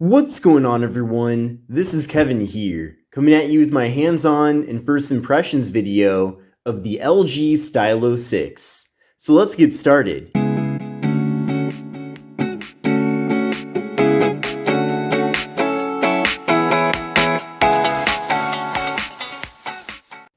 What's going on, everyone? This is Kevin here, coming at you with my hands-on and first impressions video of the LG Stylo 6. So let's get started.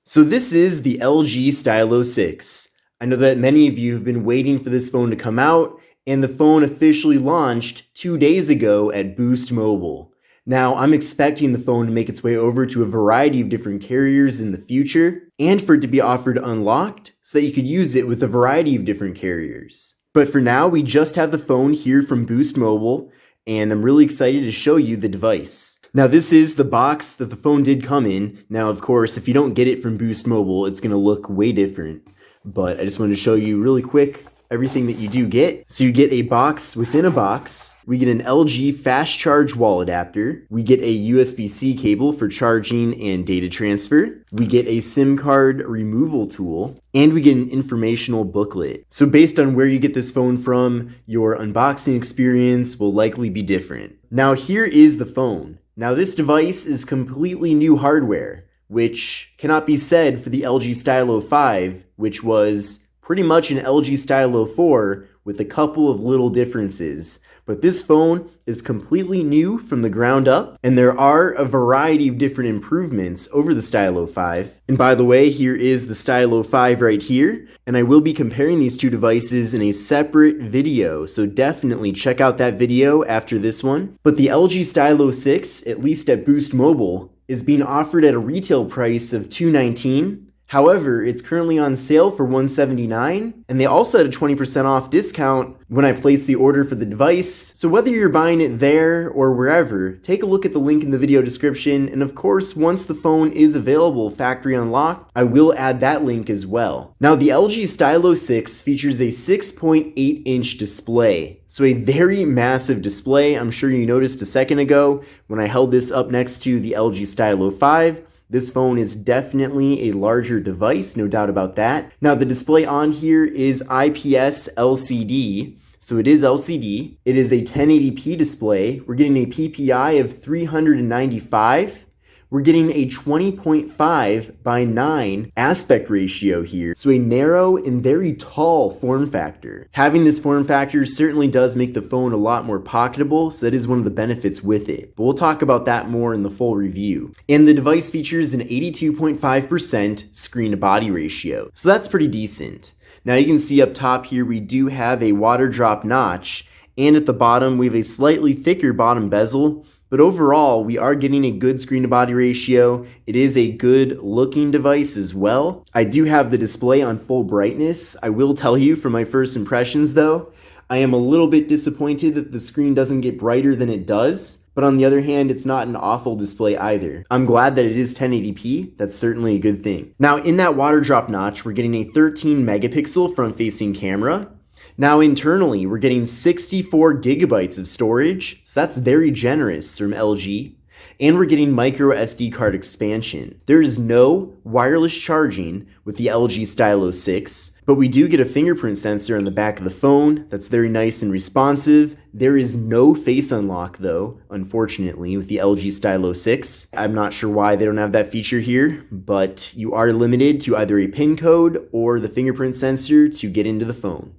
So this is the LG Stylo 6. I know that many of you have been waiting for this phone to come out, and the phone officially launched 2 days ago at Boost Mobile. Now, I'm expecting the phone to make its way over to a variety of different carriers in the future, and for it to be offered unlocked so that you could use it with a variety of different carriers. But for now, we just have the phone here from Boost Mobile, and I'm really excited to show you the device. Now, this is the box that the phone did come in. Now, of course, if you don't get it from Boost Mobile, it's going to look way different. But I just wanted to show you really quick everything that you do get. So you get a box within a box. We get an LG fast charge wall adapter. We get a USB-C cable for charging and data transfer. We get a SIM card removal tool, and we get an informational booklet. So based on where you get this phone from, your unboxing experience will likely be different. Now here is the phone. Now this device is completely new hardware, which cannot be said for the LG Stylo 5, which was pretty much an LG Stylo 4 with a couple of little differences. But this phone is completely new from the ground up, and there are a variety of different improvements over the Stylo 5. And by the way, here is the Stylo 5 right here, and I will be comparing these two devices in a separate video, so definitely check out that video after this one. But the LG Stylo 6, at least at Boost Mobile, is being offered at a retail price of $219. However, it's currently on sale for $179, and they also had a 20% off discount when I placed the order for the device. So whether you're buying it there or wherever, take a look at the link in the video description, and of course, once the phone is available factory unlocked, I will add that link as well. Now, the LG Stylo 6 features a 6.8-inch display, so a very massive display. I'm sure you noticed a second ago when I held this up next to the LG Stylo 5. This phone is definitely a larger device, no doubt about that. Now, the display on here is IPS LCD, so it is LCD. It is a 1080p display. We're getting a PPI of 395. We're getting a 20.5 by 9 aspect ratio here, so a narrow and very tall form factor. Having this form factor certainly does make the phone a lot more pocketable, so that is one of the benefits with it. But we'll talk about that more in the full review. And the device features an 82.5% screen to body ratio, so that's pretty decent. Now you can see up top here we do have a water drop notch, and at the bottom we have a slightly thicker bottom bezel. But overall, we are getting a good screen to body ratio. It is a good looking device as well. I do have the display on full brightness. I will tell you from my first impressions though, I am a little bit disappointed that the screen doesn't get brighter than it does. But on the other hand, it's not an awful display either. I'm glad that it is 1080p. That's certainly a good thing. Now in that water drop notch, we're getting a 13 megapixel front facing camera. Now internally, we're getting 64 gigabytes of storage, so that's very generous from LG, and we're getting micro SD card expansion. There is no wireless charging with the LG Stylo 6, but we do get a fingerprint sensor on the back of the phone that's very nice and responsive. There is no face unlock though, unfortunately, with the LG Stylo 6. I'm not sure why they don't have that feature here, but you are limited to either a PIN code or the fingerprint sensor to get into the phone.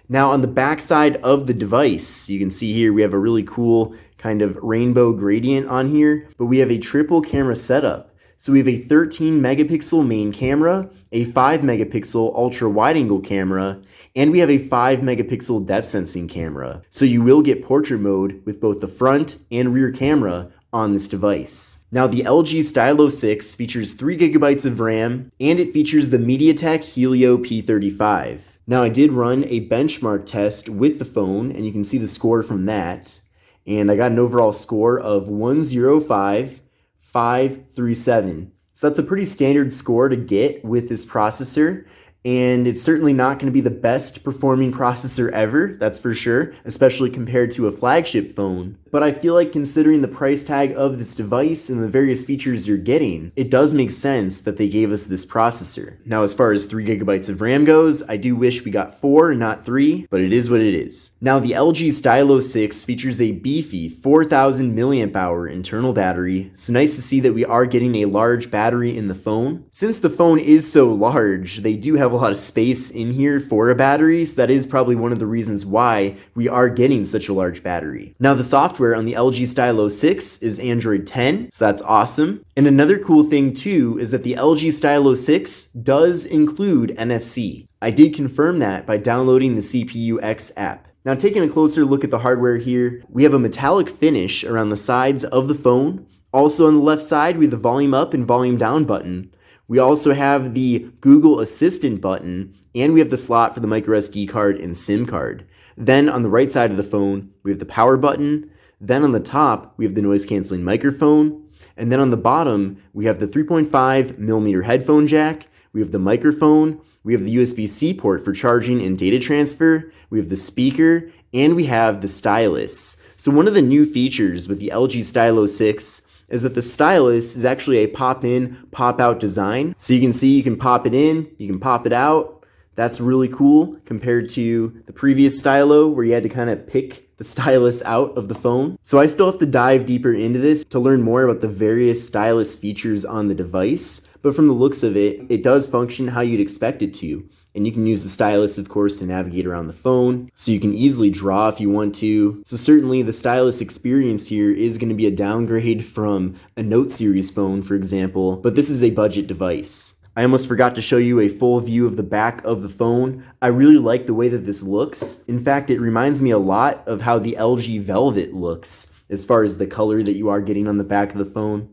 Now on the back side of the device, you can see here we have a really cool kind of rainbow gradient on here, but we have a triple camera setup. So we have a 13 megapixel main camera, a 5 megapixel ultra wide angle camera, and we have a 5 megapixel depth sensing camera. So you will get portrait mode with both the front and rear camera on this device. Now the LG Stylo 6 features 3 gigabytes of RAM, and it features the MediaTek Helio P35. Now I did run a benchmark test with the phone, and you can see the score from that. And I got an overall score of 105,537. So that's a pretty standard score to get with this processor. And it's certainly not going to be the best performing processor ever, that's for sure, especially compared to a flagship phone. but I feel like considering the price tag of this device and the various features you're getting, it does make sense that they gave us this processor. Now, as far as 3 gigabytes of RAM goes, I do wish we got 4 and not 3, but it is what it is. Now, the LG Stylo 6 features a beefy 4000 milliamp hour internal battery, so nice to see that we are getting a large battery in the phone. Since the phone is so large, they do have a lot of space in here for a battery, so that is probably one of the reasons why we are getting such a large battery. Now, the software on the LG Stylo 6 is Android 10, so that's awesome. And another cool thing too is that the LG Stylo 6 does include NFC. I did confirm that by downloading the CPU X app. Now, taking a closer look at the hardware here, we have a metallic finish around the sides of the phone. Also on the left side, we have the volume up and volume down button. We also have the Google Assistant button, and we have the slot for the microSD card and SIM card. Then on the right side of the phone, we have the power button. Then on the top, we have the noise canceling microphone. And then on the bottom, we have the 3.5 millimeter headphone jack. We have the microphone. We have the USB-C port for charging and data transfer. We have the speaker, and we have the stylus. So one of the new features with the LG Stylo 6 is that the stylus is actually a pop-in, pop-out design. So you can see you can pop it in, you can pop it out. That's really cool compared to the previous Stylo where you had to kind of pick the stylus out of the phone. So I still have to dive deeper into this to learn more about the various stylus features on the device. But from the looks of it, it does function how you'd expect it to. And you can use the stylus, of course, to navigate around the phone. So you can easily draw if you want to. So certainly the stylus experience here is going to be a downgrade from a Note series phone, for example. But this is a budget device. I almost forgot to show you a full view of the back of the phone. I really like the way that this looks. In fact, it reminds me a lot of how the LG Velvet looks as far as the color that you are getting on the back of the phone.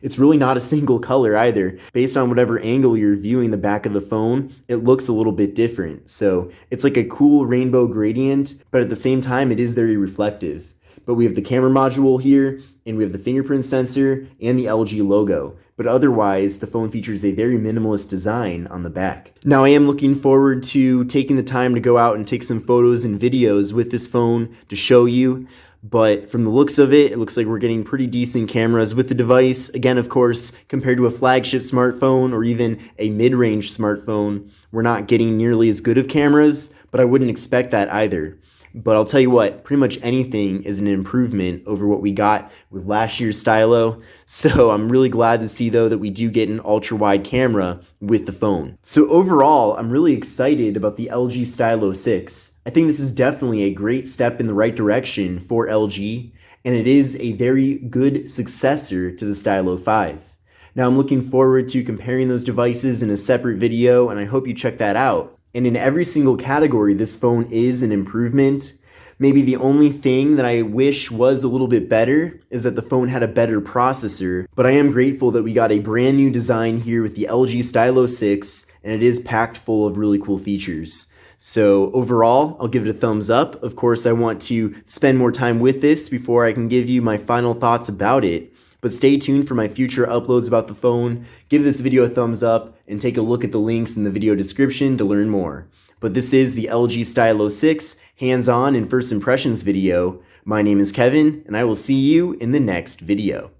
It's really not a single color either. Based on whatever angle you're viewing the back of the phone, it looks a little bit different. So it's like a cool rainbow gradient, but at the same time, it is very reflective. But we have the camera module here, and we have the fingerprint sensor and the LG logo. But otherwise, the phone features a very minimalist design on the back. Now, I am looking forward to taking the time to go out and take some photos and videos with this phone to show you. But from the looks of it, it looks like we're getting pretty decent cameras with the device. Again, of course, compared to a flagship smartphone or even a mid-range smartphone, we're not getting nearly as good of cameras, but I wouldn't expect that either. But I'll tell you what, pretty much anything is an improvement over what we got with last year's Stylo. So I'm really glad to see, though, that we do get an ultra-wide camera with the phone. So overall, I'm really excited about the LG Stylo 6. I think this is definitely a great step in the right direction for LG, and it is a very good successor to the Stylo 5. Now I'm looking forward to comparing those devices in a separate video, and I hope you check that out. And in every single category, this phone is an improvement. Maybe the only thing that I wish was a little bit better is that the phone had a better processor, but I am grateful that we got a brand new design here with the LG Stylo 6, and it is packed full of really cool features. So overall, I'll give it a thumbs up. Of course, I want to spend more time with this before I can give you my final thoughts about it. But stay tuned for my future uploads about the phone. Give this video a thumbs up and take a look at the links in the video description to learn more. But this is the LG Stylo 6 hands-on and first impressions video. My name is Kevin, and I will see you in the next video.